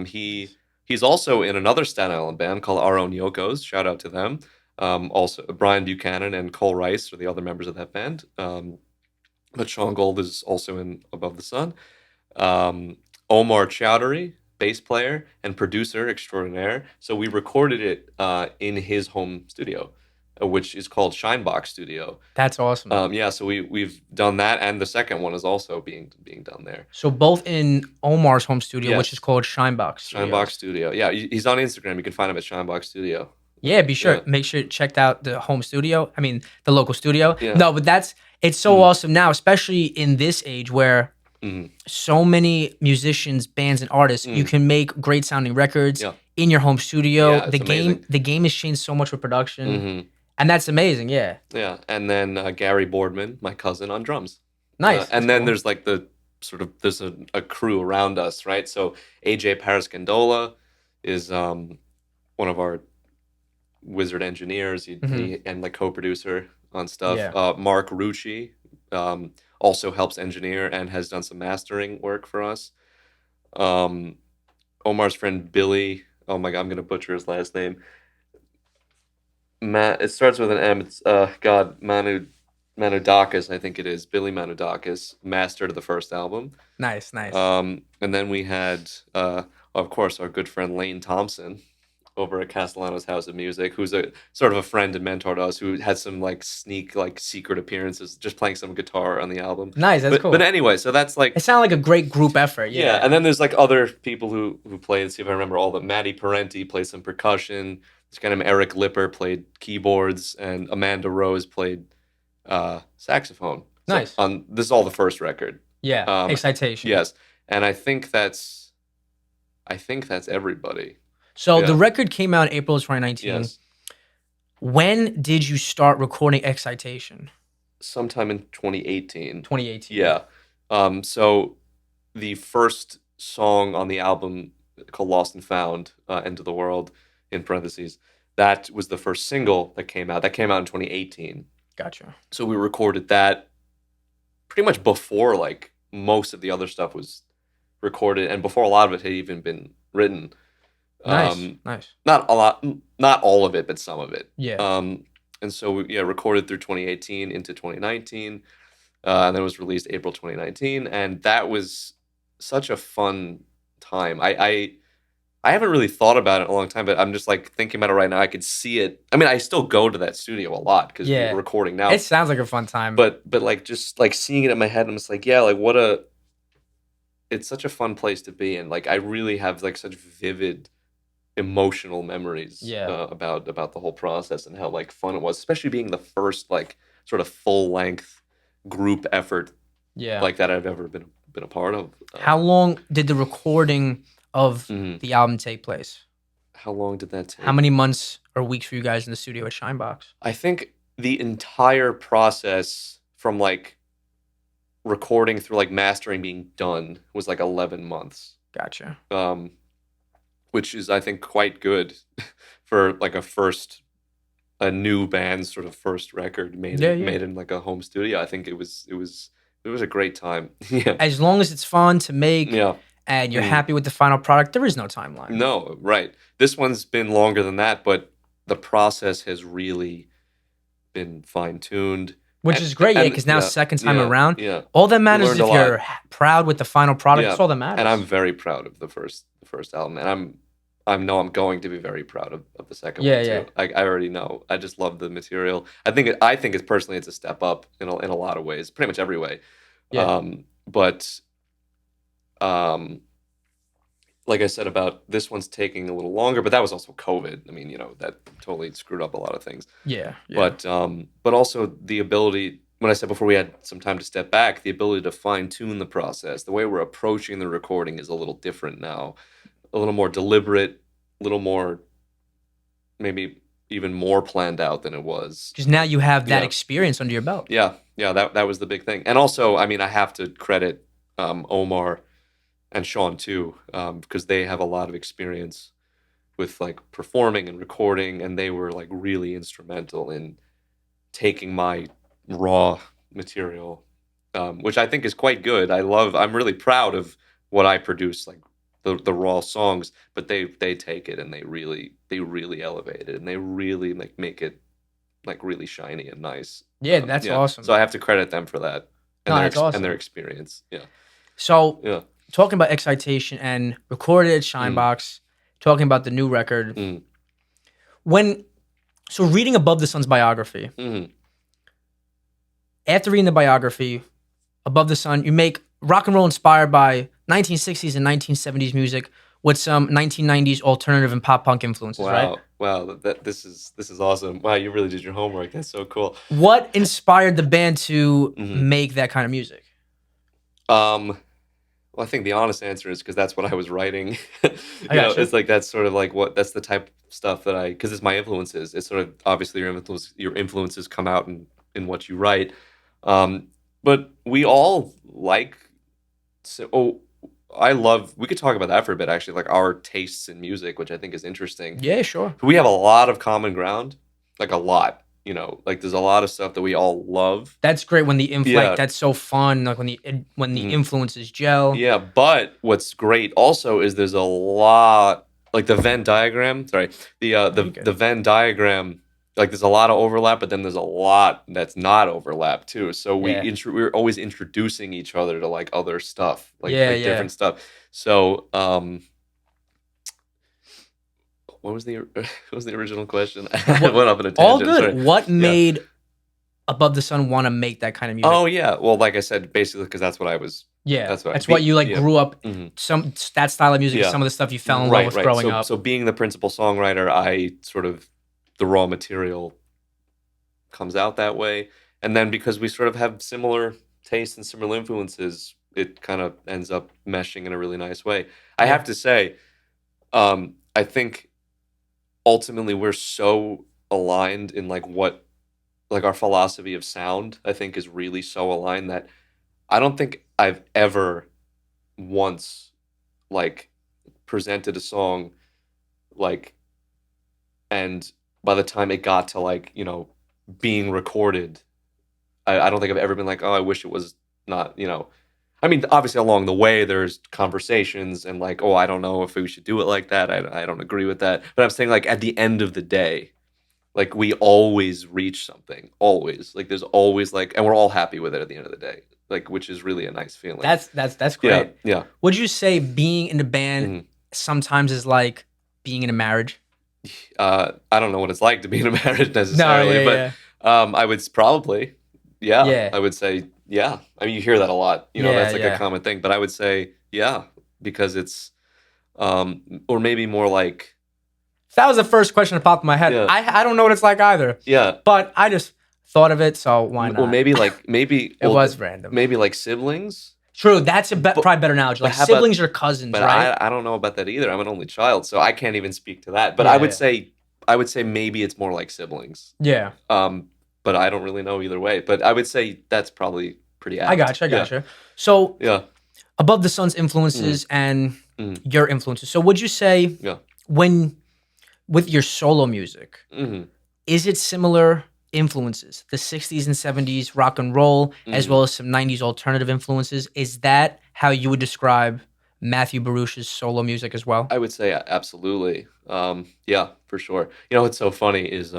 He's also in another Staten Island band called Our Own Yokos. Shout out to them. Also, Brian Buchanan and Cole Rice are the other members of that band. But Sean Gold is also in Above the Sun. Omar Chowdhury, bass player and producer extraordinaire. So we recorded it in his home studio, which is called Shinebox Studio. That's awesome. Yeah, so we've done that, and the second one is also being done there. So both in Omar's home studio, which is called Shinebox Studio. Shinebox Studio. Yeah, he's on Instagram. You can find him at Shinebox Studio. Yeah, be sure. Make sure you check out the home studio. I mean, the local studio. Yeah. No, but it's so awesome now, especially in this age where so many musicians, bands, and artists, you can make great sounding records in your home studio. Yeah, the game has changed so much with production. And that's amazing, yeah. Yeah, and then Gary Boardman, my cousin, on drums. Nice. And then there's like there's a crew around us, right? So AJ Pariscandola is one of our wizard engineers and like co-producer on stuff. Yeah. Mark Rucci also helps engineer and has done some mastering work for us. Omar's friend Billy, oh my God, I'm going to butcher his last name. It starts with an M. It's Manudakis, I think it is. Billy Manudakis mastered the first album. Nice. And then we had, of course, our good friend Lane Thompson over at Castellano's House of Music, who's a sort of a friend and mentor to us, who had some like secret appearances, just playing some guitar on the album. Nice, that's cool. But anyway, so that's like it sounded like a great group effort. yeah. And then there's like other people who played. Let's see if I remember all of them. Maddie Parenti played some percussion. This guy named Eric Lipper played keyboards, and Amanda Rose played saxophone. Nice. So this is all the first record. Yeah, Excitation. Yes, and I think that's everybody. So the record came out in April of 2019. Yes. When did you start recording Excitation? Sometime in 2018. 2018. Yeah. So the first song on the album, called Lost and Found, End of the World, in parentheses, that was the first single that came out. That came out in 2018. Gotcha. So we recorded that pretty much before like most of the other stuff was recorded, and before a lot of it had even been written. Nice. Not a lot, not all of it, but some of it. Yeah. And so we recorded through 2018 into 2019, and then it was released April 2019, and that was such a fun time. I haven't really thought about it in a long time, but I'm just like thinking about it right now. I could see it. I mean, I still go to that studio a lot because we're recording now. It sounds like a fun time. But like just like seeing it in my head, I'm just like, yeah, like it's such a fun place to be in. Like I really have like such vivid emotional memories about the whole process and how like fun it was, especially being the first like sort of full length group effort like that I've ever been a part of. How long did the recording of the album take place? How long did that take? How many months or weeks were you guys in the studio at Shinebox? I think the entire process from like recording through like mastering being done was like 11 months. Gotcha. Which is, I think, quite good for like a new band's sort of first record made in like a home studio. I think it was a great time. Yeah. As long as it's fun to make and you're happy with the final product, there is no timeline. No, right. This one's been longer than that, but the process has really been fine-tuned. Which is great, because now second time around, yeah. all that matters is if you're proud with the final product. That's all that matters. And I'm very proud of the first album, and I know I'm going to be very proud of the second one too. I already know. I just love the material. I think it's personally it's a step up in a lot of ways, pretty much every way. Yeah. But like I said about this one's taking a little longer, but that was also COVID. I mean, that totally screwed up a lot of things. Yeah. But also the ability, when I said before we had some time to step back, the ability to fine tune the process, the way we're approaching the recording is a little different now. A little more deliberate, a little more, maybe even more planned out than it was. Because now you have that experience under your belt. Yeah, that was the big thing. And also, I mean, I have to credit Omar and Sean too, because they have a lot of experience with like performing and recording, and they were like really instrumental in taking my raw material, which I think is quite good. I'm really proud of what I produce, like the raw songs, but they take it and they really elevate it, and they really like make it like really shiny and nice. Yeah, that's awesome. So I have to credit them for that. And that's awesome. And their experience. Yeah. So talking about Excitation and recorded at Shinebox, talking about the new record. So reading Above the Sun's biography, after reading the biography, Above the Sun, you make rock and roll inspired by 1960s and 1970s music with some 1990s alternative and pop punk influences, right? Wow, this is awesome. Wow, you really did your homework. That's so cool. What inspired the band to make that kind of music? Well, I think the honest answer is because that's what I was writing. It's like that's sort of like that's the type of stuff that because it's my influences. It's sort of obviously your influences come out in what you write. But we all like. We could talk about that for a bit, actually, like our tastes in music, which I think is interesting. Yeah, sure. We have a lot of common ground, like a lot, like there's a lot of stuff that we all love. That's great when that's so fun, like when the influences gel. Yeah, but what's great also is there's a lot, like the Venn diagram, the Venn diagram, like there's a lot of overlap, but then there's a lot that's not overlap too. So we're always introducing each other to like other stuff, like different stuff. So what was the what was the original question? I went off on a tangent. All good. Sorry. What made Above the Sun want to make that kind of music? Oh yeah, well, like I said, basically because that's what I was. Yeah, That's what you like yeah. grew up. Mhm. That style of music is Yeah. some of the stuff you fell in love with growing up. So being the principal songwriter, I sort of the raw material comes out that way, and then because we sort of have similar tastes and similar influences, it kind of ends up meshing in a really nice way. I have to say, I think ultimately we're so aligned in like our philosophy of sound, I think is really so aligned that I don't think I've ever once like presented a song like and by the time it got to like, being recorded, I don't think I've ever been like, oh, I wish it was not, I mean, obviously along the way there's conversations and like, oh, I don't know if we should do it like that. I don't agree with that. But I'm saying like at the end of the day, like we always reach something, always. Like there's always like, and we're all happy with it at the end of the day, like which is really a nice feeling. That's great. Yeah. Would you say being in a band sometimes is like being in a marriage? I don't know what it's like to be in a marriage necessarily, but I would probably, I would say, yeah. I mean, you hear that a lot, that's like a common thing, but I would say, yeah, because it's, or maybe more like, that was the first question that popped in my head. Yeah. I don't know what it's like either. Yeah. But I just thought of it, so why not? Or maybe it was random. Maybe like siblings. True, that's a probably better analogy. Like siblings or cousins, but right? I don't know about that either. I'm an only child, so I can't even speak to that. But I would say maybe it's more like siblings. Yeah. But I don't really know either way. But I would say that's probably pretty apt. I gotcha. So Above the Sun's influences and your influences. So would you say when with your solo music, is it similar influences? The 60s and 70s rock and roll, as well as some 90s alternative influences. Is that how you would describe Matthew Barouch's solo music as well? I would say absolutely. Yeah, for sure. What's so funny is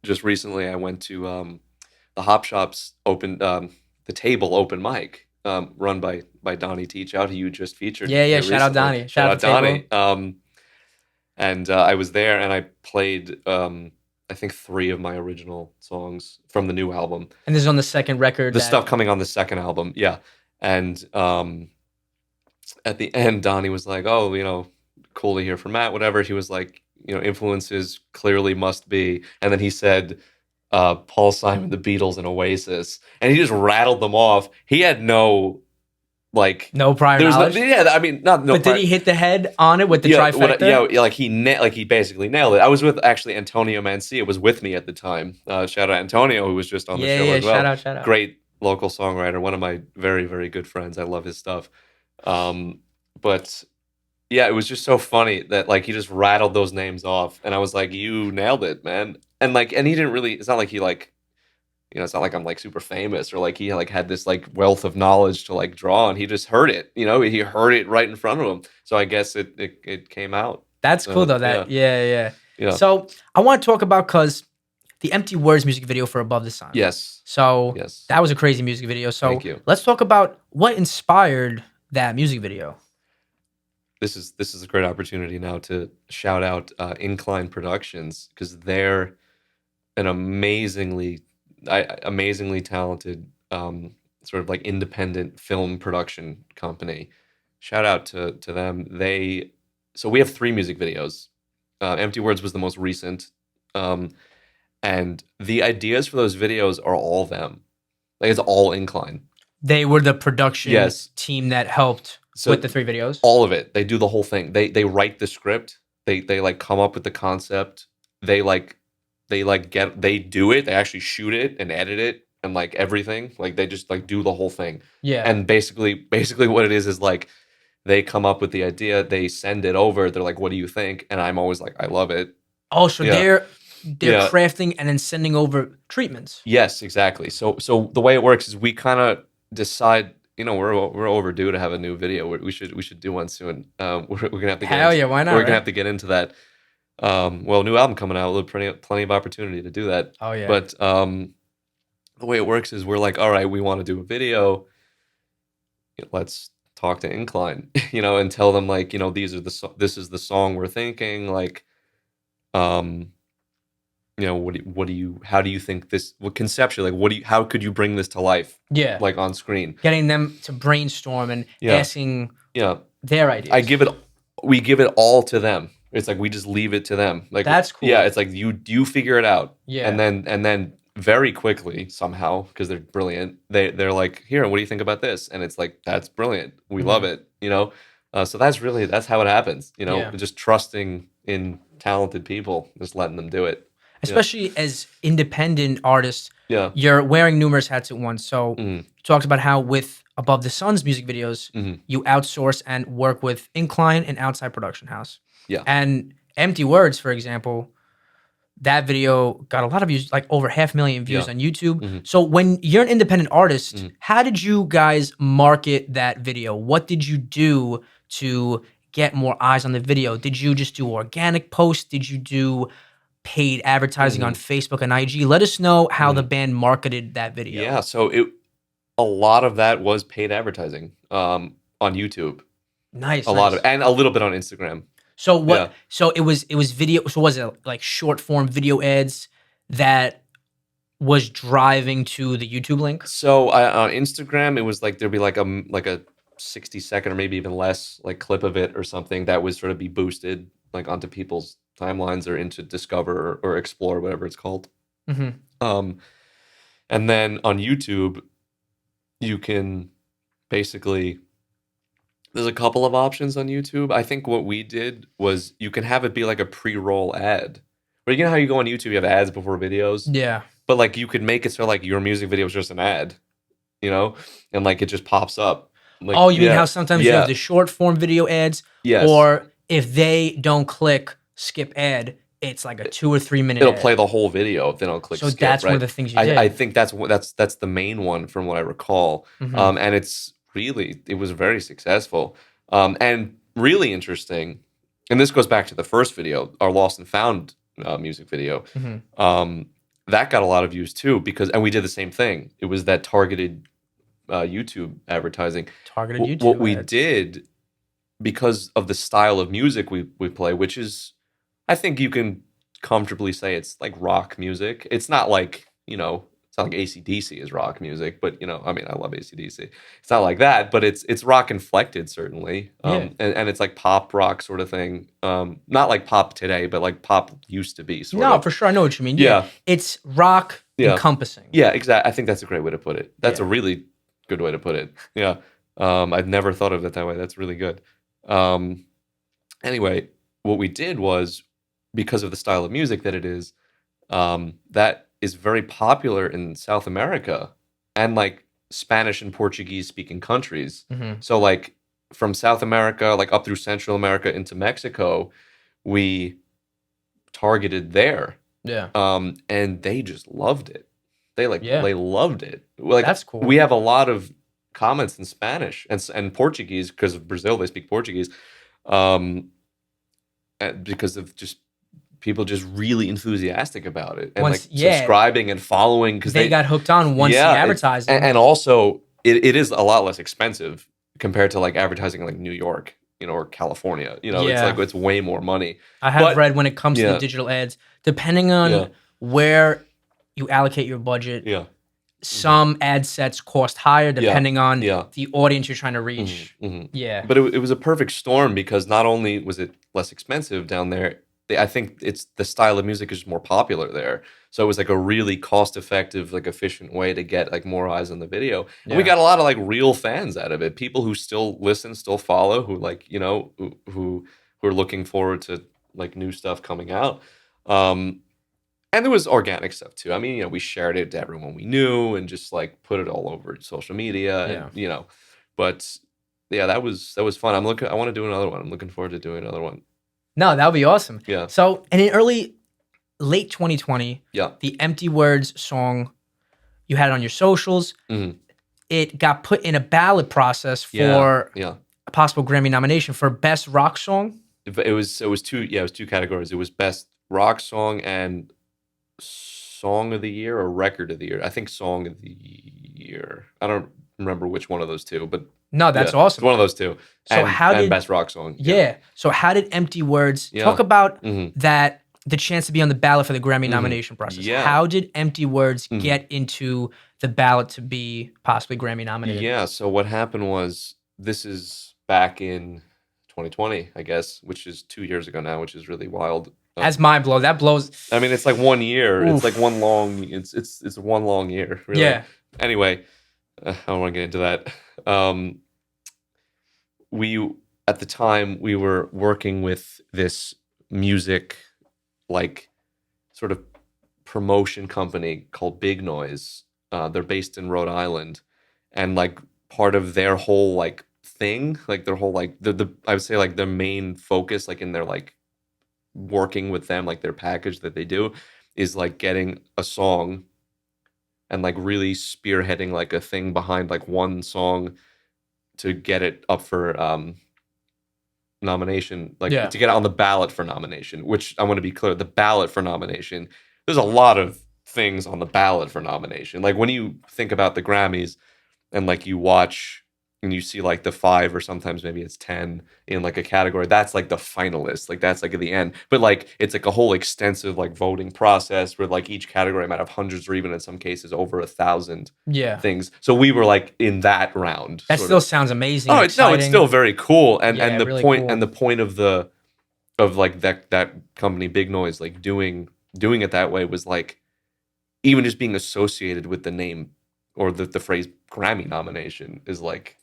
just recently I went to the Hop Shop's the Table open mic run by Donnie Teach Out, who you just featured. Yeah. Shout out Donnie. Shout out Donnie. And I was there and I played, I think 3 of my original songs from the new album. And this is on the second record. The stuff coming on the second album, yeah. And at the end, Donnie was like, oh, cool to hear from Matt, whatever. He was like, influences clearly must be. And then he said, Paul Simon, the Beatles, and Oasis. And he just rattled them off. He had no prior knowledge. I mean, not no. But did he hit the head on it with the trifecta? Like he basically nailed it. I was with actually Antonio Mancia was with me at the time. Shout out Antonio, who was just on the show as well. Shout out. Great local songwriter, one of my very, very good friends. I love his stuff. But yeah, it was just so funny that like he just rattled those names off, and I was like, "You nailed it, man!" And he didn't really. It's not like he it's not like I'm like super famous or like he like had this like wealth of knowledge to like draw on. He just heard it, he heard it right in front of him. So I guess it came out. That's cool though. Yeah. So I want to talk about because the Empty Words music video for Above the Sun. Yes. So that was a crazy music video. So thank you. Let's talk about what inspired that music video. This is a great opportunity now to shout out Incline Productions because they're an amazingly talented sort of like independent film production company. Shout out to them. So we have 3 music videos. Empty Words was the most recent, and the ideas for those videos are all them. Like it's all Incline. They were the production team that helped with the 3 videos. All of it. They do the whole thing. They write the script. They like come up with the concept. They do it. They actually shoot it and edit it and like everything. Like they just like do the whole thing. Yeah. And basically what it is like they come up with the idea, they send it over. They're like, "What do you think?" And I'm always like, "I love it." Oh, so they're crafting and then sending over treatments. Yes, exactly. So the way it works is we kind of decide. We're overdue to have a new video. We should do one soon. We're gonna have to get why not? We're gonna have to get into that. New album coming out. We'll have plenty of opportunity to do that. Oh yeah. But the way it works is we're like, all right, we want to do a video. Let's talk to Incline, and tell them like, this is the song we're thinking, like, how do you think this, what conceptually, like, how could you bring this to life? Yeah. Like on screen. Getting them to brainstorm and asking their ideas. We give it all to them. It's like we just leave it to them. Like, that's cool. Yeah, it's like you figure it out. Yeah. And then very quickly somehow, because they're brilliant, they're like, here, what do you think about this? And it's like, that's brilliant. We love it. So that's how it happens. Just trusting in talented people, just letting them do it. Especially as independent artists, Yeah. you're wearing numerous hats at once. So Mhm. you talked about how with Above the Sun's music videos, you outsource and work with Incline, an outside production house. Yeah. And Empty Words, for example, that video got a lot of views, like over 500,000 views on YouTube. So when you're an independent artist, how did you guys market that video? What did you do to get more eyes on the video? Did you just do organic posts? Did you do paid advertising on Facebook and IG? Let us know how the band marketed that video. Yeah, so a lot of that was paid advertising on YouTube. Nice. And a little bit on Instagram. So what? Yeah. So it was video. So was it like short form video ads that was driving to the YouTube link? So on Instagram, it was like there'd be like a 60-second or maybe even less like clip of it or something that would sort of be boosted like onto people's timelines or into Discover or Explore, whatever it's called. And then on YouTube, you can basically, there's a couple of options on YouTube. I think what we did was you can have it be like a pre-roll ad. Or you know how you go on YouTube, you have ads before videos? Yeah. But like you could make it so like your music video is just an ad, and like it just pops up. Like, oh, you mean how sometimes you have the short form video ads? Yes. Or if they don't click skip ad, it's like a 2 or 3 minute It'll ad. play the whole video if they don't click so skip. So that's right? one of the things you did. I think that's the main one from what I recall. And it was very successful. And really interesting. And this goes back to the first video, our Lost and Found music video. That got a lot of views too, and we did the same thing. It was that targeted YouTube advertising. Targeted YouTube What we did, because of the style of music we play, which is, I think you can comfortably say it's like rock music. It's not like, it's not like AC/DC is rock music, but I mean, I love AC/DC. It's not like that, but it's rock inflected certainly. And it's like pop rock sort of thing. Not like pop today, but like pop used to be sort of. No, for sure. I know what you mean. Yeah. It's rock encompassing. Yeah, exactly. I think that's a great way to put it. That's a really good way to put it. Yeah. I've never thought of it that way. That's really good. Anyway, what we did was, because of the style of music that it is, that is very popular in South America and like Spanish and Portuguese speaking countries. So like from South America, like up through Central America into Mexico, we targeted there. Yeah. And they just loved it. They loved it. Like, that's cool. We have a lot of comments in Spanish and Portuguese, because of Brazil, they speak Portuguese. Because of just people just really enthusiastic about it and subscribing and following, because they got hooked on once the advertising. And also it is a lot less expensive compared to like advertising in like New York, or California. It's like it's way more money. I have read when it comes to the digital ads, depending on where you allocate your budget, some ad sets cost higher depending on the audience you're trying to reach. Yeah. But it was a perfect storm, because not only was it less expensive down there, I think it's the style of music is just more popular there. So it was like a really cost-effective, like efficient way to get like more eyes on the video. And we got a lot of like real fans out of it. People who still listen, still follow, who like, who are looking forward to like new stuff coming out. And there was organic stuff too. I mean, we shared it to everyone we knew and just like put it all over social media. And, but yeah, that was fun. I want to do another one. I'm looking forward to doing another one. No, that would be awesome. Yeah. So, and in late 2020, the Empty Words song, you had it on your socials. It got put in a ballot process for a possible Grammy nomination for Best Rock Song. It was two categories. It was Best Rock Song and Song of the Year or Record of the Year. I think Song of the Year. I don't remember which one of those two, but No, that's Yeah, it's awesome. one of those two. So And best rock song. Yeah. So how did Empty Words Yeah. talk about Mhm. that? The chance to be on the ballot for the Grammy nomination process. Yeah. How did Empty Words get into the ballot to be possibly Grammy nominated? Yeah. So what happened was, this is back in 2020, I guess, which is 2 years ago now, which is really wild. That's mind blow. That blows. I mean, it's like 1 year. Oof. It's like one long. It's one long year. Really. Yeah. Anyway, I don't want to get into that. We at the time we were working with this music, like, sort of promotion company called Big Noise. They're based in Rhode Island, and like part of their whole like thing, like their whole like the I would say like their main focus, like in their like working with them, like their package that they do, is like getting a song and like really spearheading like a thing behind like one song to get it up for nomination, like to get it on the ballot for nomination. Which, I want to be clear, the ballot for nomination, there's a lot of things on the ballot for nomination. Like when you think about the Grammys and like you watch and you see like the 5 or sometimes maybe it's 10 in like a category, that's like the finalists, like that's like at the end. But like it's like a whole extensive like voting process where like each category might have hundreds or even in some cases over 1,000 things. So we were like in that round. That still sounds amazing. Oh, no, it's still very cool. And the really point cool. and the point of like that company Big Noise, like doing it that way, was like even just being associated with the name or the phrase Grammy nomination is like,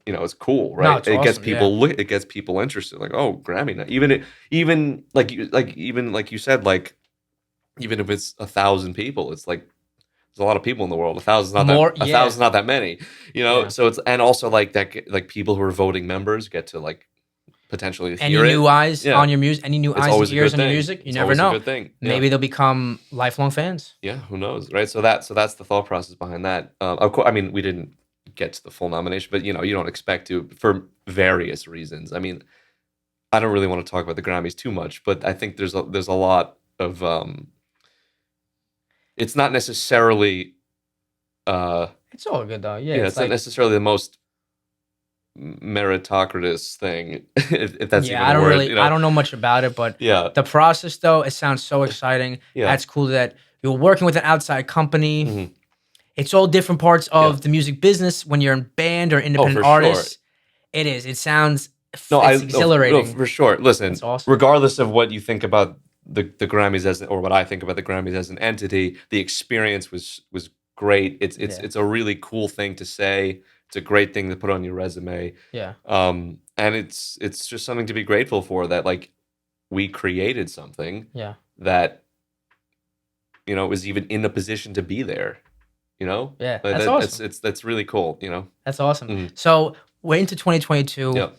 you know, it's cool, right? No, it's it gets awesome, people it gets people interested. Like, oh, Grammy, even like you said, like even if it's 1,000 people, it's like there's a lot of people in the world. 1,000's not More, that 1,000's not that many, you know. So it's, and also like that, like people who are voting members get to like potentially any hear new it. eyes on your music, any new It's eyes always and a ears good on your thing. music. You It's never always a know. good thing. Maybe they'll become lifelong fans. Yeah, who knows, right? So that's the thought process behind that. Of course, I mean, we didn't get to the full nomination, but you know, you don't expect to for various reasons. I mean, I don't really want to talk about the Grammys too much, but I think there's a lot of it's not necessarily it's all good though. Yeah, it's not necessarily the most meritocratic thing, if that's even a word. You know? I don't know much about it, but the process though, it sounds so exciting. That's cool that you're working with an outside company. It's all different parts of the music business when you're in band or independent artist. Sure. It is. It sounds exhilarating. No, for sure. Listen, that's awesome. Regardless of what you think about the Grammys or what I think about the Grammys as an entity, the experience was great. It's a really cool thing to say. It's a great thing to put on your resume. Yeah. And it's just something to be grateful for, that like we created something that, you know, was even in a position to be there. You know? Yeah. That's awesome. That's really cool, you know? That's awesome. So we're into 2022. Yep.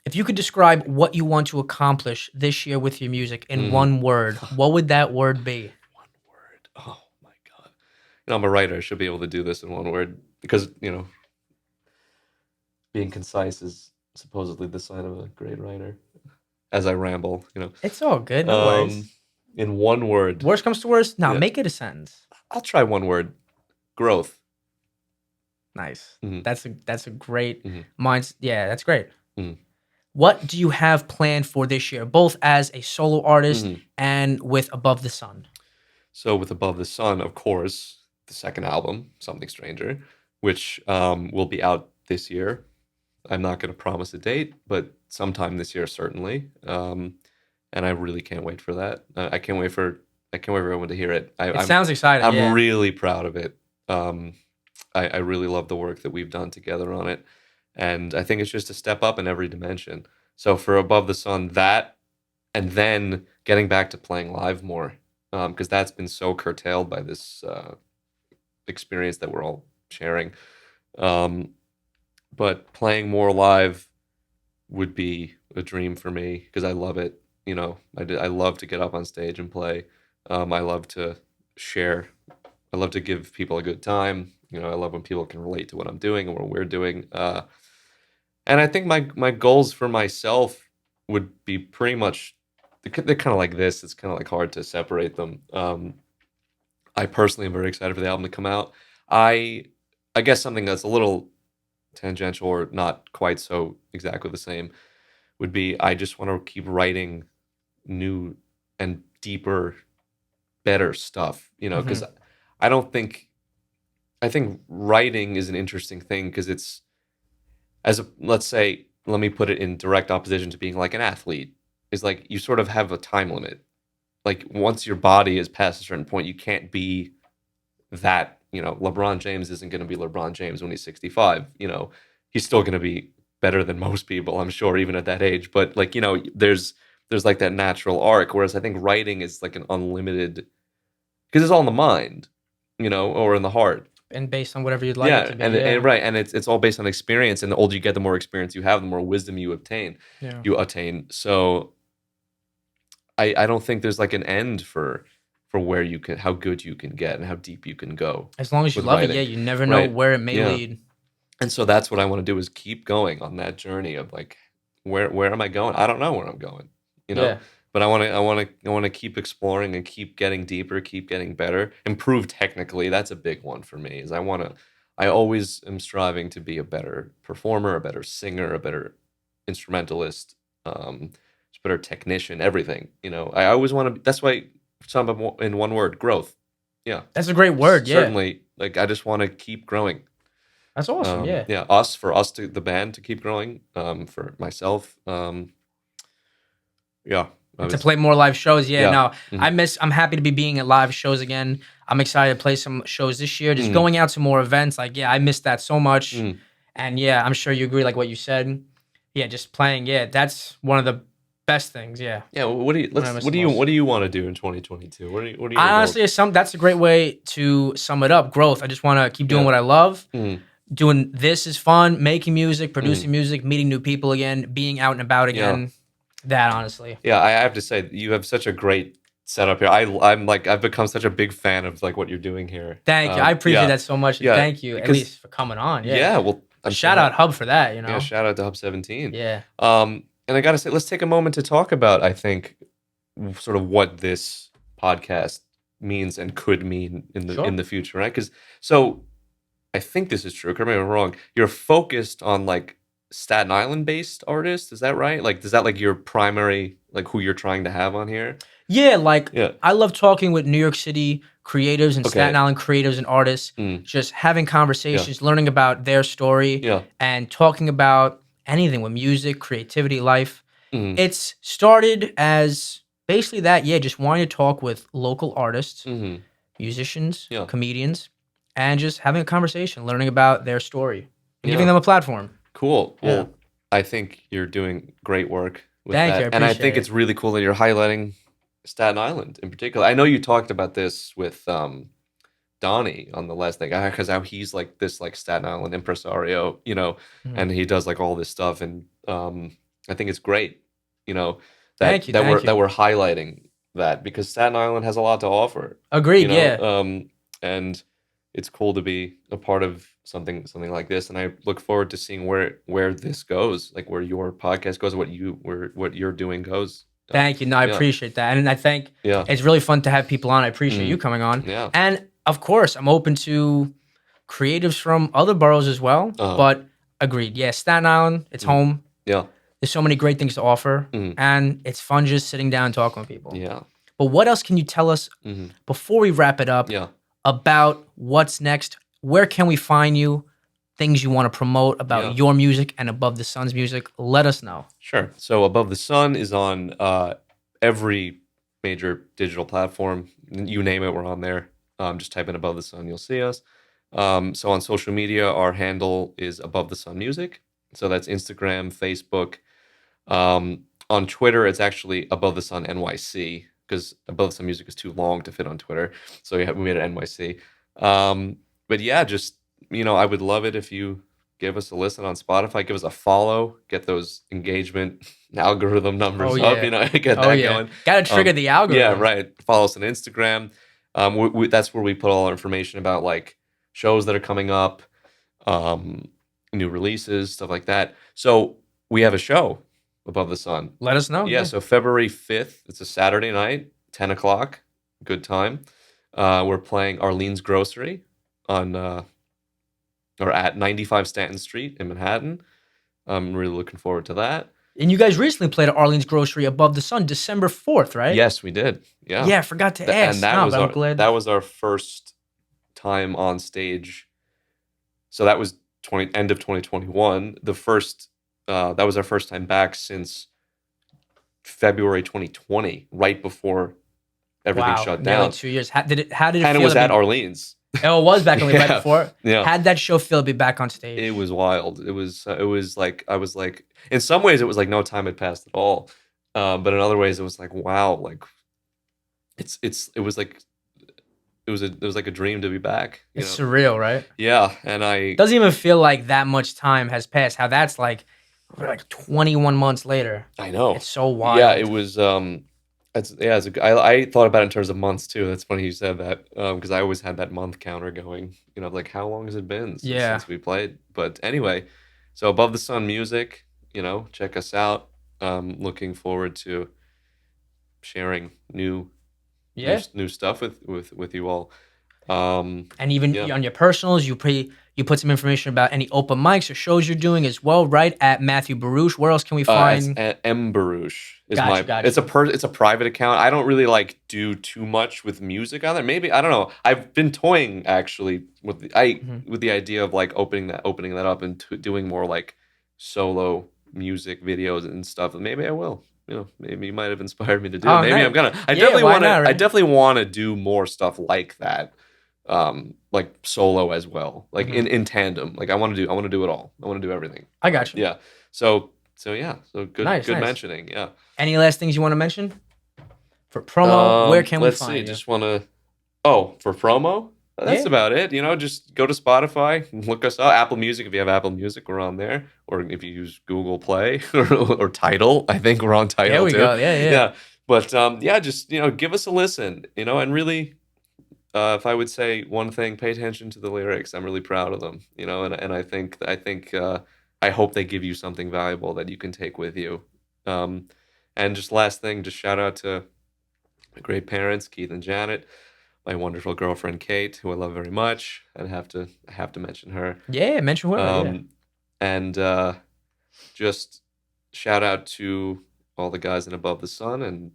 If you could describe what you want to accomplish this year with your music in one word, what would that word be? One word. Oh my God. You know, I'm a writer. I should be able to do this in one word because, you know, being concise is supposedly the sign of a great writer. As I ramble, you know. It's all good. No worries. In one word. Worst comes to worst? No, make it a sentence. I'll try one word. Growth. Nice. That's a great mind. Yeah, that's great. What do you have planned for this year, both as a solo artist and with Above the Sun? So with Above the Sun, of course, the second album, Something Stranger, which will be out this year. I'm not going to promise a date, but sometime this year, certainly. And I really can't wait for that. I can't wait for everyone to hear it. It sounds exciting. I'm really proud of it. I really love the work that we've done together on it. And I think it's just a step up in every dimension. So for Above the Sun, that, and then getting back to playing live more, because that's been so curtailed by this experience that we're all sharing. But playing more live would be a dream for me because I love it. You know, I love to get up on stage and play. I love to share. I love to give people a good time. You know, I love when people can relate to what I'm doing and what we're doing. And I think my goals for myself would be pretty much, they're kind of like this. It's kind of like hard to separate them. I personally am very excited for the album to come out. I guess something that's a little tangential or not quite so exactly the same, would be I just want to keep writing new and deeper, better stuff, because I don't think, I think writing is an interesting thing because it's, let's say, let me put it in direct opposition to being like an athlete, is like you sort of have a time limit. Like once your body is past a certain point, you can't be that, LeBron James isn't going to be LeBron James when he's 65, he's still going to be better than most people, I'm sure, even at that age. But like, there's like that natural arc. Whereas I think writing is like an unlimited, because it's all in the mind, or in the heart. And based on whatever you'd like it to be. And right. And it's all based on experience. And the older you get, the more experience you have, the more wisdom you attain. So I don't think there's like an end for where you can, how good you can get and how deep you can go. As long as you love it, you never know where it may lead. And so that's what I want to do, is keep going on that journey of like, where am I going? I don't know where I'm going, but I want to keep exploring and keep getting deeper, keep getting better, improve technically. That's a big one for me, is I always am striving to be a better performer, a better singer, a better instrumentalist, just better technician, everything. I always want to. That's why, in one word, growth. Yeah, that's a great word. Certainly, like I just want to keep growing. That's awesome. For us to the band to keep growing. For myself. To play more live shows. I'm happy to be being at live shows again. I'm excited to play some shows this year. Just going out to more events. Like, I missed that so much. And I'm sure you agree, like what you said. Just playing. That's one of the best things. Yeah. What do you want to do in 2022? What are you honestly, that's a great way to sum it up. Growth. I just want to keep doing what I love. Doing this is fun. Making music, producing music, meeting new people again, being out and about again. That, honestly. I have to say, you have such a great setup here. I've become such a big fan of like what you're doing here. Thank you. I appreciate that so much. Thank you, at least for coming on. Well, shout out Hub for that. Shout out to Hub 17. And I gotta say, let's take a moment to talk about, I think, sort of what this podcast means and could mean in the future, right? Because I think this is true. Correct me if I'm wrong. You're focused on like Staten Island based artists, is that right? Like, is that like your primary, like who you're trying to have on here? I love talking with New York City creatives and Staten Island creatives and artists, just having conversations, learning about their story, and talking about anything with music, creativity, life. It's started as basically that, just wanting to talk with local artists, musicians, comedians, and just having a conversation, learning about their story, and giving them a platform. Cool. Well, I think you're doing great work with Thank that. you, And I think it's really cool that you're highlighting Staten Island in particular. I know you talked about this with Donnie on the last thing, because how he's like this like Staten Island impresario, and he does like all this stuff. And I think it's great, that we're highlighting that, because Staten Island has a lot to offer. Agreed, And it's cool to be a part of something like this, and I look forward to seeing where this goes, like where your podcast goes, what you're doing goes. Thank you. No, I appreciate that, and I think it's really fun to have people on. I appreciate you coming on. And of course, I'm open to creatives from other boroughs as well. But agreed, Staten Island, it's home. There's so many great things to offer, and it's fun just sitting down and talking with people. But what else can you tell us before we wrap it up? About what's next, where can we find you, things you want to promote about your music and Above the Sun's music, let us know. Sure. So Above the Sun is on every major digital platform. You name it, we're on there. Just type in Above the Sun, you'll see us. So on social media, our handle is Above the Sun Music. So that's Instagram, Facebook. On Twitter, it's actually Above the Sun NYC, because Above the Sun Music is too long to fit on Twitter. So we made it NYC. But just, I would love it if you give us a listen on Spotify, give us a follow, get those engagement algorithm numbers up, get that going. Got to trigger the algorithm. Yeah, right. Follow us on Instagram. That's where we put all our information about like shows that are coming up, new releases, stuff like that. So we have a show, Above the Sun. Let us know. So February 5th, it's a Saturday night, 10 o'clock, good time. We're playing Arlene's Grocery on or at 95 Stanton Street in Manhattan. I'm really looking forward to that. And you guys recently played at Arlene's Grocery Above the Sun, December 4th, right? Yes, we did. Yeah. Yeah, I forgot to ask. And that No, was but I'm our glad. that was our first time on stage. So that was end of 2021. That was our first time back since February 2020, right before everything shut nearly down. 2 years. How did it And feel? it was at Arlene's. Oh, it was back only right Yeah. before. Yeah. How'd that show feel to be back on stage? It was wild. It was like, I was like, in some ways it was like no time had passed at all. But in other ways it was like, wow, like it was like a dream to be back. It's surreal, right? Yeah. And I Doesn't even feel like that much time has passed. How that's like 21 months later. I know. It's so wild. Yeah, it was I thought about it in terms of months too. That's funny you said that, because I always had that month counter going, like how long has it been since we played? But anyway, so Above the Sun Music, check us out. Looking forward to sharing new stuff with you all. And even on your personals, you put some information about any open mics or shows you're doing as well, right? At Matthew Barouch. Where else can we find? At M Barouch is Gotcha. It's a private account. I don't really like do too much with music on there. Maybe, I don't know. I've been toying actually with the idea of like opening that up and doing more like solo music videos and stuff. And maybe I will. Maybe you might have inspired me to do it. Maybe I'm gonna. I definitely want to do more stuff like that. Like solo as well, like in tandem. Like I want to do it all. I want to do everything. I got you. Yeah. So good. Nice. Mentioning. Yeah. Any last things you want to mention for promo? Where can we find you? Let's see. Just want to. Oh, for promo. That's about it. Just go to Spotify, look us up. Apple Music, if you have Apple Music, we're on there. Or if you use Google Play or Tidal, I think we're on Tidal too. There we go. Yeah. But just give us a listen. And really. If I would say one thing, pay attention to the lyrics. I'm really proud of them, and I think I hope they give you something valuable that you can take with you. And just last thing, just shout out to my great parents, Keith and Janet, my wonderful girlfriend Kate, who I love very much. I have to mention her. Yeah, mention her. And just shout out to all the guys in Above the Sun, and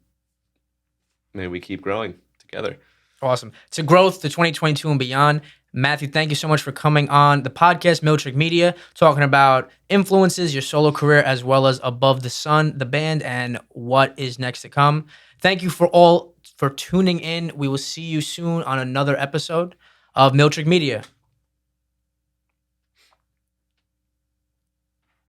may we keep growing together. Awesome. To growth, to 2022 and beyond. Matthew, thank you so much for coming on the podcast, Miltrick Media, talking about influences, your solo career, as well as Above the Sun, the band, and what is next to come. Thank you for tuning in. We will see you soon on another episode of Miltrick Media.